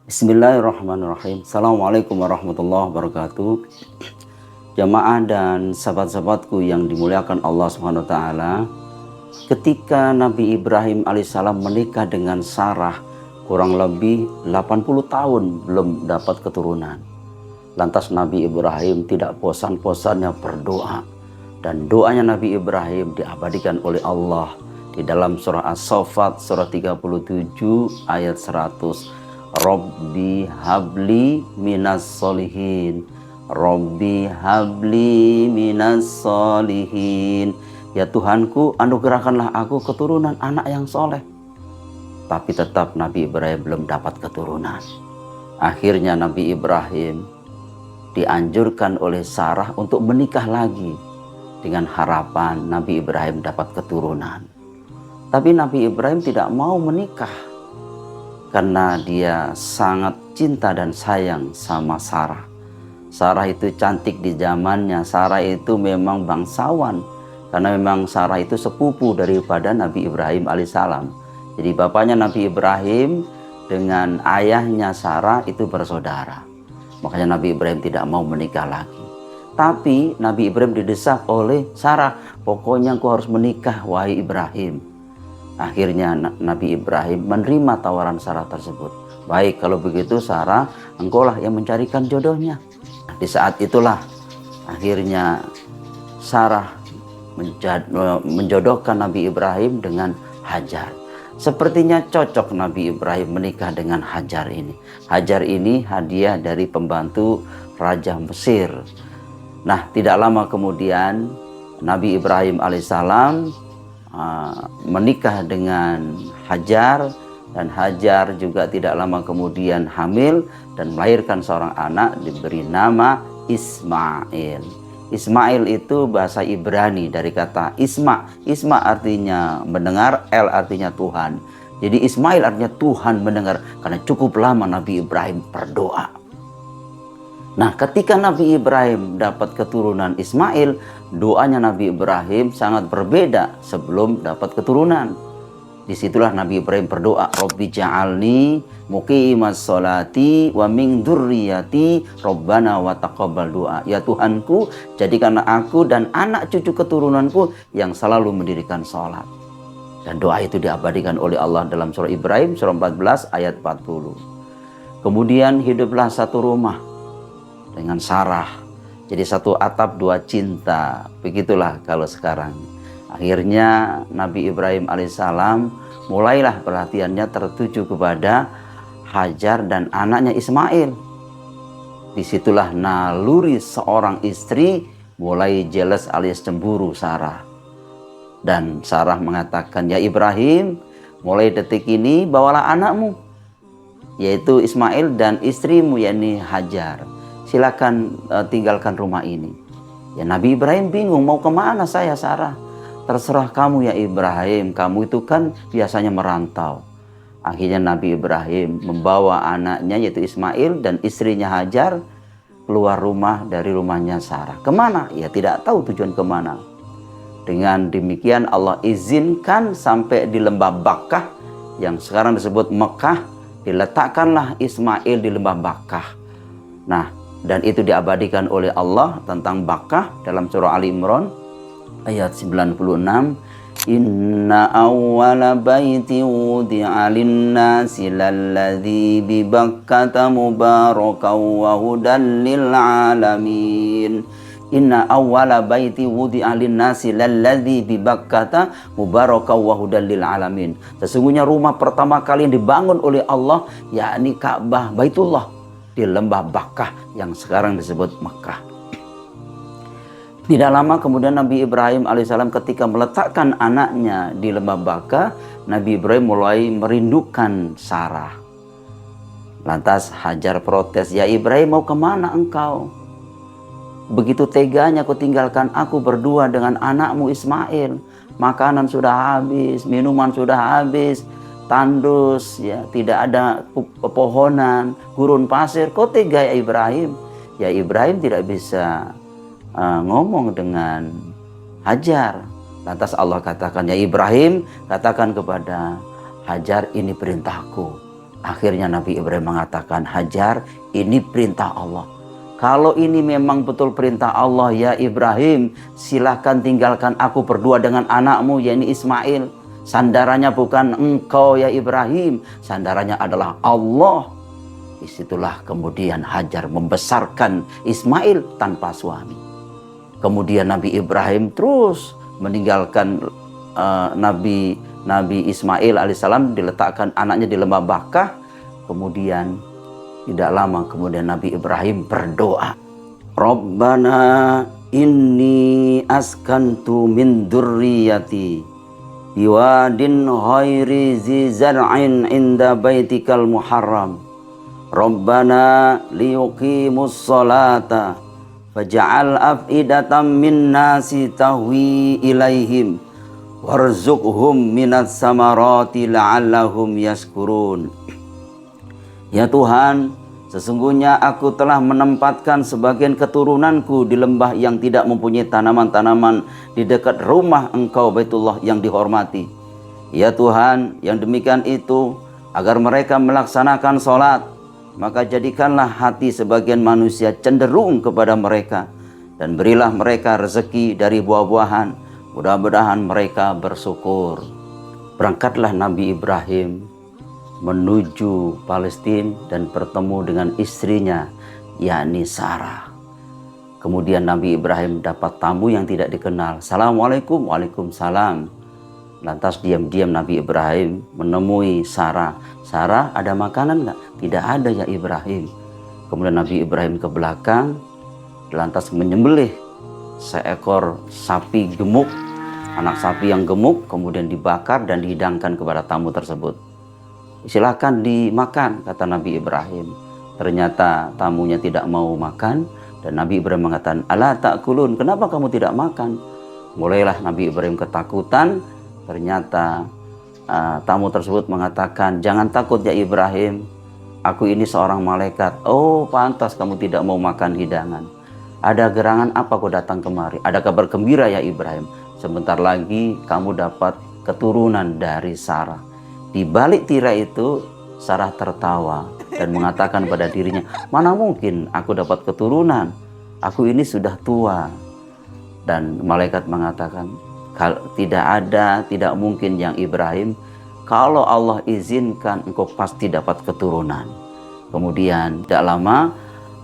Bismillahirrahmanirrahim. Assalamualaikum warahmatullahi wabarakatuh. Jamaah dan sahabat-sahabatku yang dimuliakan Allah Subhanahu wa taala. Ketika Nabi Ibrahim alaihissalam menikah dengan Sarah, kurang lebih 80 tahun belum dapat keturunan. Lantas Nabi Ibrahim tidak bosan-bosannya berdoa, dan doanya Nabi Ibrahim diabadikan oleh Allah di dalam surah As-Saffat surah 37 ayat 100. Rabbi habli minas solihin, Rabbi habli minas solihin. Ya Tuhanku, anugerahkanlah aku keturunan anak yang soleh. Tapi tetap Nabi Ibrahim belum dapat keturunan. Akhirnya Nabi Ibrahim dianjurkan oleh Sarah untuk menikah lagi, dengan harapan Nabi Ibrahim dapat keturunan. Tapi Nabi Ibrahim tidak mau menikah karena dia sangat cinta dan sayang sama Sarah. Sarah itu cantik di zamannya. Sarah itu memang bangsawan, karena memang Sarah itu sepupu daripada Nabi Ibrahim alaihissalam. Jadi bapaknya Nabi Ibrahim dengan ayahnya Sarah itu bersaudara. Makanya Nabi Ibrahim tidak mau menikah lagi. Tapi Nabi Ibrahim didesak oleh Sarah, pokoknya engkau harus menikah wahai Ibrahim. Akhirnya Nabi Ibrahim menerima tawaran Sarah tersebut. Baik, kalau begitu Sarah, engkaulah yang mencarikan jodohnya. Di saat itulah akhirnya Sarah menjodohkan Nabi Ibrahim dengan Hajar. Sepertinya cocok Nabi Ibrahim menikah dengan Hajar ini. Hajar ini hadiah dari pembantu Raja Mesir. Nah, tidak lama kemudian Nabi Ibrahim alaihissalam menikah dengan Hajar, dan Hajar juga tidak lama kemudian hamil dan melahirkan seorang anak diberi nama Ismail. Ismail itu bahasa Ibrani dari kata Isma. Isma artinya mendengar, El artinya Tuhan. Jadi Ismail artinya Tuhan mendengar, karena cukup lama Nabi Ibrahim berdoa. Nah, ketika Nabi Ibrahim dapat keturunan Ismail, doanya Nabi Ibrahim sangat berbeda sebelum dapat keturunan. Disitulah Nabi Ibrahim berdoa, Rabbi ja'alni muqimas sholati wa min dzurriyyati Rabbana wa taqabbal doa. Ya Tuhanku, jadikanlah aku dan anak cucu keturunanku yang selalu mendirikan sholat. Dan doa itu diabadikan oleh Allah dalam surah Ibrahim, surah 14 ayat 40. Kemudian hiduplah satu rumah dengan Sarah. Jadi satu atap dua cinta. Begitulah kalau sekarang. Akhirnya Nabi Ibrahim alaihissalam mulailah perhatiannya tertuju kepada Hajar dan anaknya Ismail. Disitulah naluri seorang istri mulai jealous alias cemburu Sarah. Dan Sarah mengatakan, ya Ibrahim, mulai detik ini bawalah anakmu, yaitu Ismail, dan istrimu yakni Hajar. Silakan tinggalkan rumah ini. Ya Nabi Ibrahim bingung, mau kemana saya Sarah? Terserah kamu ya Ibrahim, kamu itu kan biasanya merantau. Akhirnya Nabi Ibrahim membawa anaknya yaitu Ismail dan istrinya Hajar keluar rumah dari rumahnya Sarah. Kemana? Ya tidak tahu tujuan kemana. Dengan demikian Allah izinkan sampai di lembah Bakkah yang sekarang disebut Mekah. Diletakkanlah Ismail di lembah Bakkah. Nah, dan itu diabadikan oleh Allah tentang Bakkah dalam surah Ali Imran ayat 96. Inna awwala baiti wudi'a lin-nasi lalladzi bi Bakkata mubarakan wa hudan lil alamin. Inna awwala baiti wudi'a lin-nasi lalladzi bi Bakkata mubarakan wa hudan lil alamin. Sesungguhnya rumah pertama kali yang dibangun oleh Allah yakni Ka'bah Baitullah di lembah Bakkah yang sekarang disebut Mekah. Tidak lama kemudian Nabi Ibrahim alaihissalam ketika meletakkan anaknya di lembah Bakkah, Nabi Ibrahim mulai merindukan Sarah. Lantas Hajar protes, ya Ibrahim, mau kemana engkau? Begitu teganya kau tinggalkan aku berdua dengan anakmu Ismail. Makanan sudah habis, minuman sudah habis, tandus, ya tidak ada pepohonan, gurun pasir. Kau tega ya Ibrahim? Ya Ibrahim tidak bisa ngomong dengan Hajar. Lantas Allah katakan, ya Ibrahim, katakan kepada Hajar, ini perintahku. Akhirnya Nabi Ibrahim mengatakan, Hajar, ini perintah Allah. Kalau ini memang betul perintah Allah ya Ibrahim, silahkan tinggalkan aku berdua dengan anakmu, yakni Ismail. Sandarannya bukan engkau ya Ibrahim, sandarannya adalah Allah. Disitulah kemudian Hajar membesarkan Ismail tanpa suami. Kemudian Nabi Ibrahim terus meninggalkan Nabi Ismail alaihissalam, diletakkan anaknya di lembah Bakah. Kemudian tidak lama kemudian Nabi Ibrahim berdoa, Rabbana inni askantu min dzurriyyati biwadin ghairi zi zar'in inda baitikal muharram Rabbana liyuqimus sholata faj'al af'idatan min nasi tahwi ilaihim warzuqhum minas samarati la'allahum yashkurun. Ya Tuhan, sesungguhnya aku telah menempatkan sebagian keturunanku di lembah yang tidak mempunyai tanaman-tanaman di dekat rumah Engkau Baitullah yang dihormati. Ya Tuhan, yang demikian itu agar mereka melaksanakan sholat, maka jadikanlah hati sebagian manusia cenderung kepada mereka dan berilah mereka rezeki dari buah-buahan. Mudah-mudahan mereka bersyukur. Berangkatlah Nabi Ibrahim menuju Palestina dan bertemu dengan istrinya, yakni Sarah. Kemudian Nabi Ibrahim dapat tamu yang tidak dikenal. Assalamualaikum, waalaikumsalam. Lantas diam-diam Nabi Ibrahim menemui Sarah. Sarah, ada makanan nggak? Tidak ada ya Ibrahim. Kemudian Nabi Ibrahim ke belakang, lantas menyembelih seekor sapi gemuk, anak sapi yang gemuk, kemudian dibakar dan dihidangkan kepada tamu tersebut. Silakan dimakan, kata Nabi Ibrahim. Ternyata tamunya tidak mau makan dan Nabi Ibrahim mengatakan, ala ta'kulun, kenapa kamu tidak makan? Mulailah Nabi Ibrahim ketakutan. Ternyata tamu tersebut mengatakan, jangan takut ya Ibrahim, aku ini seorang malaikat. Oh, pantas kamu tidak mau makan hidangan. Ada gerangan apa kau datang kemari? Ada kabar gembira ya Ibrahim, sebentar lagi kamu dapat keturunan dari Sarah. Di balik tirai itu Sarah tertawa dan mengatakan pada dirinya, mana mungkin aku dapat keturunan, aku ini sudah tua. Dan malaikat mengatakan, tidak mungkin yang Ibrahim, kalau Allah izinkan engkau pasti dapat keturunan. Kemudian tidak lama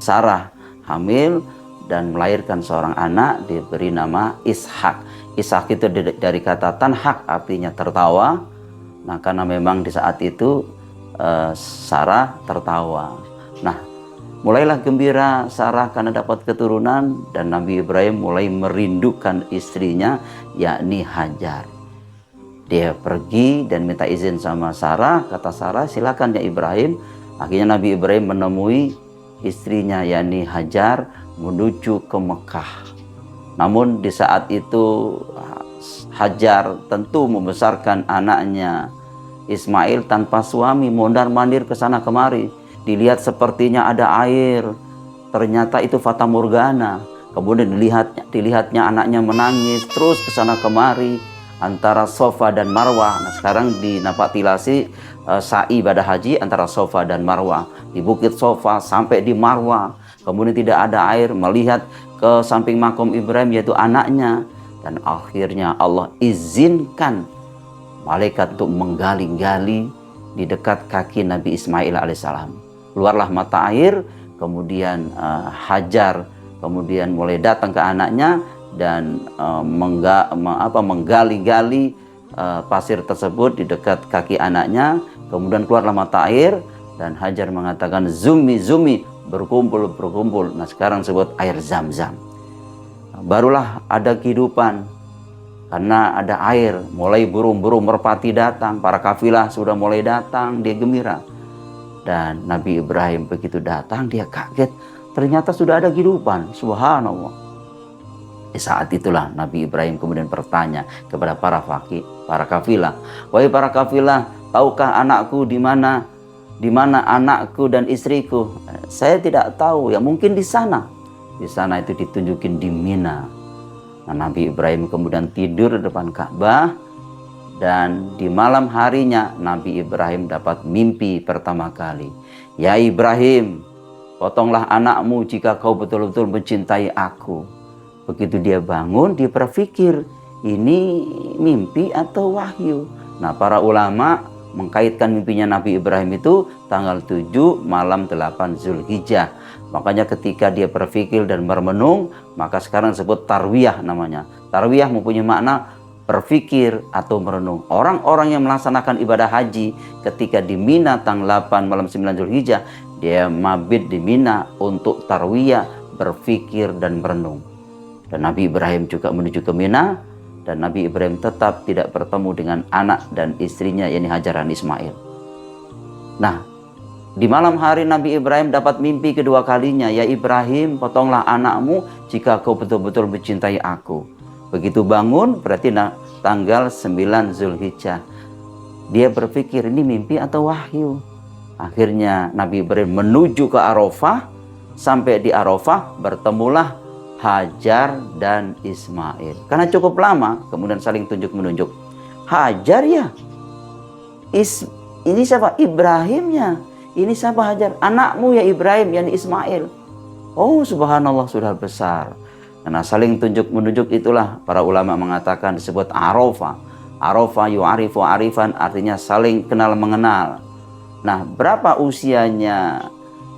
Sarah hamil dan melahirkan seorang anak, diberi nama Ishak. Ishak itu dari kata tanhak, artinya tertawa. Nah, karena memang di saat itu Sarah tertawa. Nah, mulailah gembira Sarah karena dapat keturunan dan Nabi Ibrahim mulai merindukan istrinya, yakni Hajar. Dia pergi dan minta izin sama Sarah. Kata Sarah, silakan ya Ibrahim. Akhirnya Nabi Ibrahim menemui istrinya, yakni Hajar, menuju ke Mekah. Namun di saat itu Hajar tentu membesarkan anaknya Ismail tanpa suami, mondar-mandir ke sana kemari. Dilihat sepertinya ada air, ternyata itu fata morgana. Kemudian dilihatnya anaknya menangis terus ke sana kemari antara Safa dan Marwah. Nah, sekarang dinapatilasi sa'i ibadah haji antara Safa dan Marwah. Di bukit Safa sampai di Marwah, kemudian tidak ada air, melihat ke samping makom Ibrahim yaitu anaknya. Dan akhirnya Allah izinkan malaikat untuk menggali-gali di dekat kaki Nabi Ismail alaihissalam. Keluarlah mata air, kemudian Hajar kemudian mulai datang ke anaknya dan menggali-gali pasir tersebut di dekat kaki anaknya. Kemudian keluarlah mata air dan Hajar mengatakan, zumi zumi, berkumpul. Nah, sekarang sebut air Zam-Zam. Barulah ada kehidupan karena ada air. Mulai burung-burung merpati datang, para kafilah sudah mulai datang, dia gembira. Dan Nabi Ibrahim begitu datang, dia kaget, ternyata sudah ada kehidupan. Subhanallah. Di saat itulah Nabi Ibrahim kemudian bertanya kepada para kafilah, wahai para kafilah, tahukah anakku di mana? Di mana anakku dan istriku? Saya tidak tahu, ya mungkin di sana. Di sana itu ditunjukin di Mina. Nah, Nabi Ibrahim kemudian tidur di depan Ka'bah Dan di malam harinya Nabi Ibrahim dapat mimpi pertama kali. Ya Ibrahim, potonglah anakmu jika kau betul-betul mencintai aku. Begitu dia bangun, dia berpikir, ini mimpi atau wahyu? Nah, para ulama mengkaitkan mimpinya Nabi Ibrahim itu tanggal 7 malam 8 Zulhijjah. Makanya ketika dia berpikir dan merenung, maka sekarang disebut tarwiyah namanya. Tarwiyah mempunyai makna berpikir atau merenung. Orang-orang yang melaksanakan ibadah haji ketika di Mina tanggal 8 malam 9 Zulhijjah, dia mabit di Mina untuk tarwiyah, berpikir dan merenung. Dan Nabi Ibrahim juga menuju ke Mina, dan Nabi Ibrahim tetap tidak bertemu dengan anak dan istrinya, yakni Hajar dan Ismail. Nah, di malam hari Nabi Ibrahim dapat mimpi kedua kalinya. Ya Ibrahim, potonglah anakmu jika kau betul-betul mencintai aku. Begitu bangun, berarti tanggal 9 Zulhijjah. Dia berpikir, ini mimpi atau wahyu? Akhirnya Nabi Ibrahim menuju ke Arafah. Sampai di Arafah bertemulah Hajar dan Ismail. Karena cukup lama, kemudian saling tunjuk-menunjuk. Hajar ya? Ini siapa? Ibrahimnya. Ini siapa Hajar? Anakmu ya Ibrahim, yani Ismail. Oh subhanallah, sudah besar. Karena saling tunjuk-menunjuk itulah para ulama mengatakan disebut Arafah. Arafah yu'arifu arifan, artinya saling kenal mengenal. Nah, berapa usianya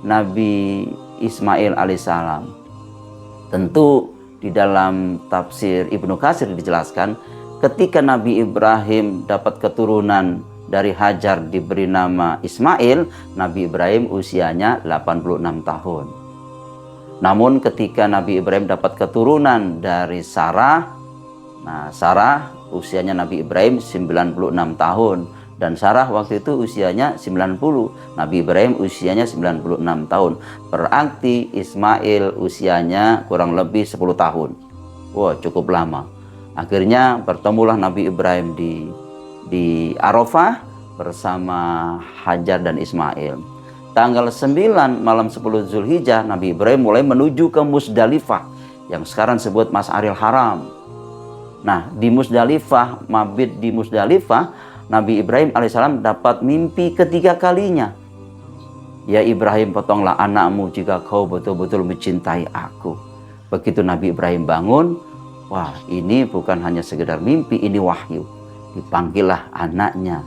Nabi Ismail alaihissalam? Tentu di dalam tafsir Ibnu Katsir dijelaskan, ketika Nabi Ibrahim dapat keturunan dari Hajar diberi nama Ismail, Nabi Ibrahim usianya 86 tahun. Namun ketika Nabi Ibrahim dapat keturunan dari Sarah, nah Sarah usianya Nabi Ibrahim 96 tahun. Dan Sarah waktu itu usianya 90, Nabi Ibrahim usianya 96 tahun. Berarti Ismail usianya kurang lebih 10 tahun. Wah, cukup lama. Akhirnya bertemulah Nabi Ibrahim di Arafah bersama Hajar dan Ismail. Tanggal 9 malam 10 Zulhijjah, Nabi Ibrahim mulai menuju ke Musdalifah, yang sekarang disebut Masy'aril Haram. Nah, di Musdalifah, mabit di Musdalifah, Nabi Ibrahim alaihissalam dapat mimpi ketiga kalinya. Ya Ibrahim, potonglah anakmu jika kau betul-betul mencintai aku. Begitu Nabi Ibrahim bangun, wah ini bukan hanya sekedar mimpi, ini wahyu. Dipanggillah anaknya.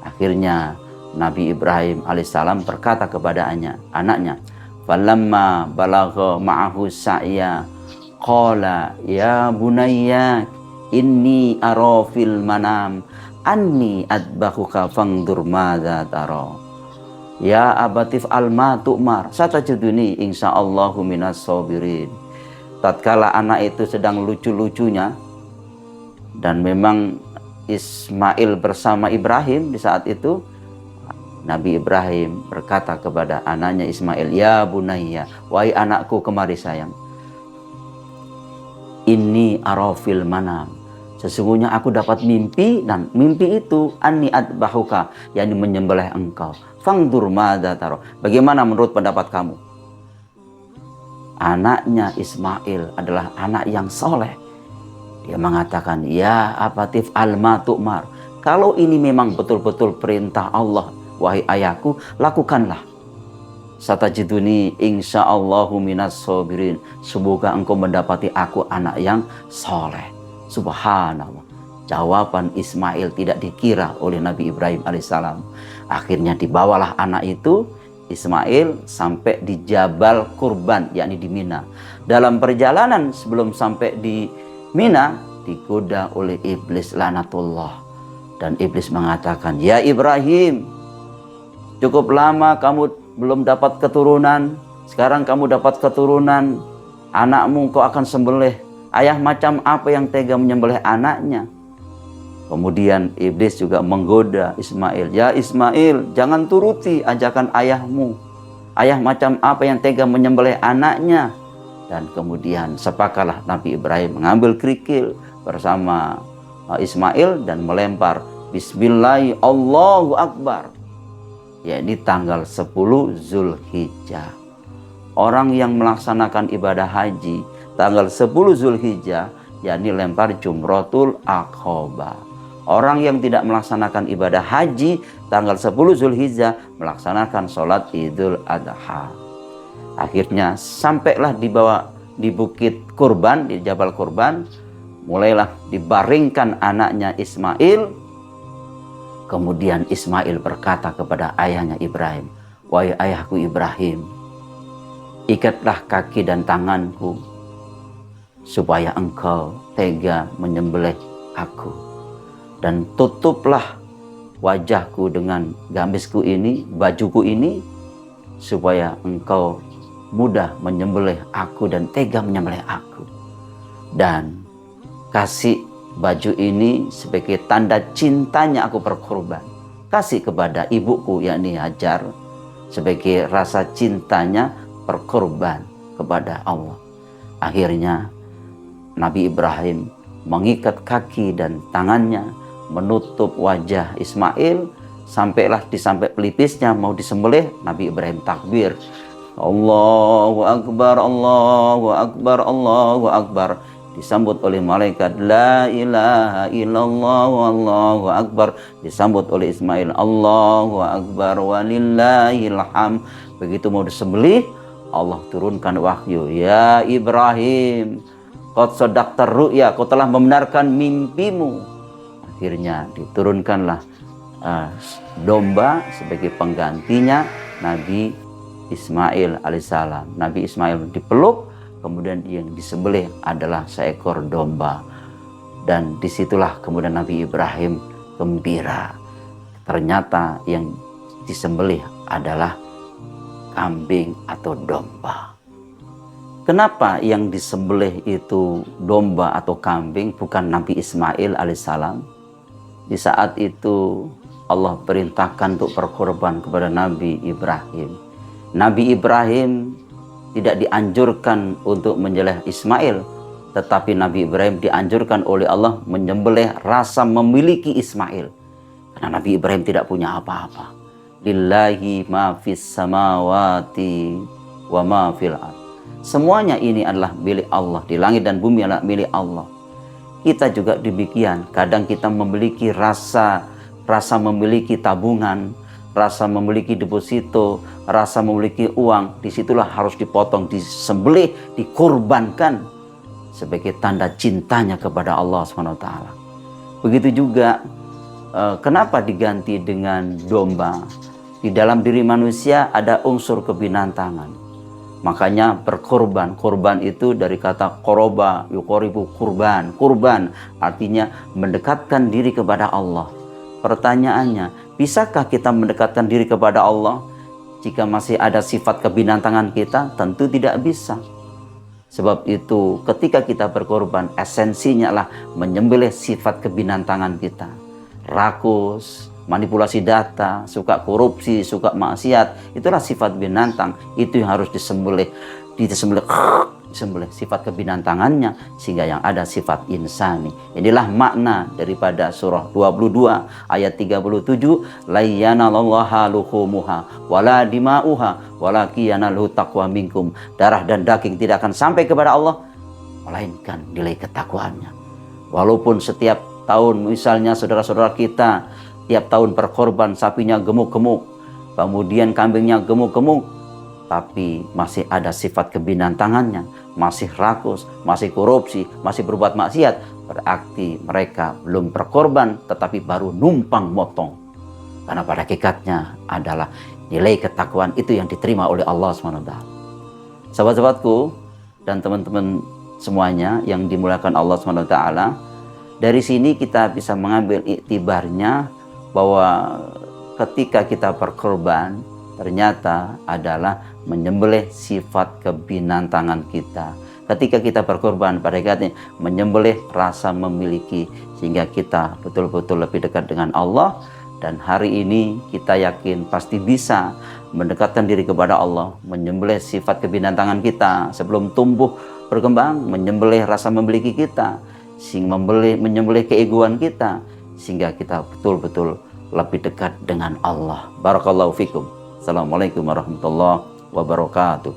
Akhirnya Nabi Ibrahim alaihissalam berkata kepada anaknya, "Falamma balagha ma'ahu sa'ya, qala ya bunayya inni ara fil manam anni adbahuka fangdur madza tara. Ya abatif alma tu'mar satajiduni insyaallahu minas sabirin." Tatkala anak itu sedang lucu-lucunya, dan memang Ismail bersama Ibrahim di saat itu, Nabi Ibrahim berkata kepada anaknya Ismail, "Ya bunayya, wahai anakku kemari sayang. Inni arafil manam. Sesungguhnya aku dapat mimpi, dan mimpi itu anni adbahuka, yakni menyembelih engkau. Fangdur madza tara. Bagaimana menurut pendapat kamu?" Anaknya Ismail adalah anak yang soleh. Dia mengatakan, "Ya abatif alma tu'mar. Kalau ini memang betul-betul perintah Allah, wahai ayahku, lakukanlah. Satajiduni insyaallahu minas sabirin. Semoga engkau mendapati aku anak yang soleh." Subhanallah. Jawaban Ismail tidak dikira oleh Nabi Ibrahim alaihissalam. Akhirnya dibawalah anak itu, Ismail, sampai di Jabal Kurban, yakni di Mina. Dalam perjalanan sebelum sampai di Mina, digoda oleh iblis laknatullah. Dan iblis mengatakan, "Ya Ibrahim, cukup lama kamu belum dapat keturunan. Sekarang kamu dapat keturunan, anakmu kau akan sembelih. Ayah macam apa yang tega menyembelih anaknya?" Kemudian iblis juga menggoda Ismail. "Ya Ismail, jangan turuti ajakan ayahmu. Ayah macam apa yang tega menyembelih anaknya?" Dan kemudian sepakatlah Nabi Ibrahim mengambil kerikil bersama Ismail dan melempar Bismillah Allahu Akbar, yakni tanggal 10 Zulhijjah. Orang yang melaksanakan ibadah haji tanggal 10 Zulhijjah, yakni lempar Jumratul Aqabah. Orang yang tidak melaksanakan ibadah haji tanggal 10 Zulhijjah melaksanakan sholat Idul Adha. Akhirnya sampailah di Bukit Kurban, di Jabal Kurban, mulailah dibaringkan anaknya Ismail. Kemudian Ismail berkata kepada ayahnya Ibrahim, "Wahai ayahku Ibrahim, ikatlah kaki dan tanganku supaya engkau tega menyembelih aku, dan tutuplah wajahku dengan gamisku ini, bajuku ini, supaya engkau mudah menyembelih aku dan tega menyembelih aku. Dan kasih baju ini sebagai tanda cintanya aku berkorban. Kasih kepada ibuku yakni Hajar sebagai rasa cintanya berkorban kepada Allah." Akhirnya Nabi Ibrahim mengikat kaki dan tangannya, menutup wajah Ismail, sampailah sampai pelipisnya mau disembelih. Nabi Ibrahim takbir, Allahu Akbar, Allahu Akbar, Allahu Akbar. Disambut oleh malaikat, la ilaha illallah, Allahu Akbar. Disambut oleh Ismail, Allahu Akbar walillahil hamd. Begitu mau disembelih, Allah turunkan wahyu, ya Ibrahim, qad sadaqta ru'ya, kau telah membenarkan mimpimu. Akhirnya diturunkanlah domba sebagai penggantinya Nabi Ismail alaihissalam. Nabi Ismail dipeluk, kemudian yang disembelih adalah seekor domba. Dan disitulah kemudian Nabi Ibrahim gembira. Ternyata yang disembelih adalah kambing atau domba. Kenapa yang disembelih itu domba atau kambing, bukan Nabi Ismail alaihissalam? Di saat itu Allah perintahkan untuk berkorban kepada Nabi Ibrahim. Nabi Ibrahim tidak dianjurkan untuk menyembelih Ismail, tetapi Nabi Ibrahim dianjurkan oleh Allah menyembelih rasa memiliki Ismail. Karena Nabi Ibrahim tidak punya apa-apa. Lillahi ma fis samawati wa ma fil ard. Semuanya ini adalah milik Allah. Di langit dan bumi adalah milik Allah. Kita juga demikian. Kadang kita memiliki rasa memiliki tabungan, rasa memiliki deposito, rasa memiliki uang. Disitulah harus dipotong, disembelih, dikorbankan sebagai tanda cintanya kepada Allah SWT. Begitu juga kenapa diganti dengan domba? Di dalam diri manusia ada unsur kebinantangan. Makanya berkorban. Korban itu dari kata koroba, yukoribu, kurban. Kurban artinya mendekatkan diri kepada Allah. Pertanyaannya, bisakah kita mendekatkan diri kepada Allah jika masih ada sifat kebinantangan kita? Tentu tidak bisa. Sebab itu ketika kita berkorban, esensinya adalah menyembelih sifat kebinantangan kita. Rakus, manipulasi data, suka korupsi, suka maksiat, itulah sifat binatang. Itu yang harus disembelih sifat kebinantangannya, sehingga yang ada sifat insani. Inilah makna daripada surah 22 ayat 37, la yanalallaha luhumuha wala dima'uha walakin yanaluhu taqwa minkum. Darah dan daging tidak akan sampai kepada Allah melainkan nilai ketakwaannya. Walaupun setiap tahun misalnya saudara-saudara kita tiap tahun berkorban, sapinya gemuk-gemuk, kemudian kambingnya gemuk-gemuk, tapi masih ada sifat kebinantangannya, masih rakus, masih korupsi, masih berbuat maksiat, berarti mereka belum berkorban, tetapi baru numpang motong. Karena pada hakikatnya adalah nilai ketakwaan itu yang diterima oleh Allah SWT. Sahabat-sahabatku dan teman-teman semuanya yang dimuliakan Allah SWT, dari sini kita bisa mengambil iktibarnya bahwa ketika kita berkorban ternyata adalah menyembelih sifat kebinantangan kita. Ketika kita berkorban pada hakikatnya menyembelih rasa memiliki, sehingga kita betul-betul lebih dekat dengan Allah. Dan hari ini kita yakin pasti bisa mendekatkan diri kepada Allah, menyembelih sifat kebinantangan kita sebelum tumbuh berkembang, menyembelih rasa memiliki kita, sehingga menyembelih keegoan kita, sehingga kita betul-betul lebih dekat dengan Allah. Barakallahu fikum. Assalamualaikum warahmatullahi wabarakatuh.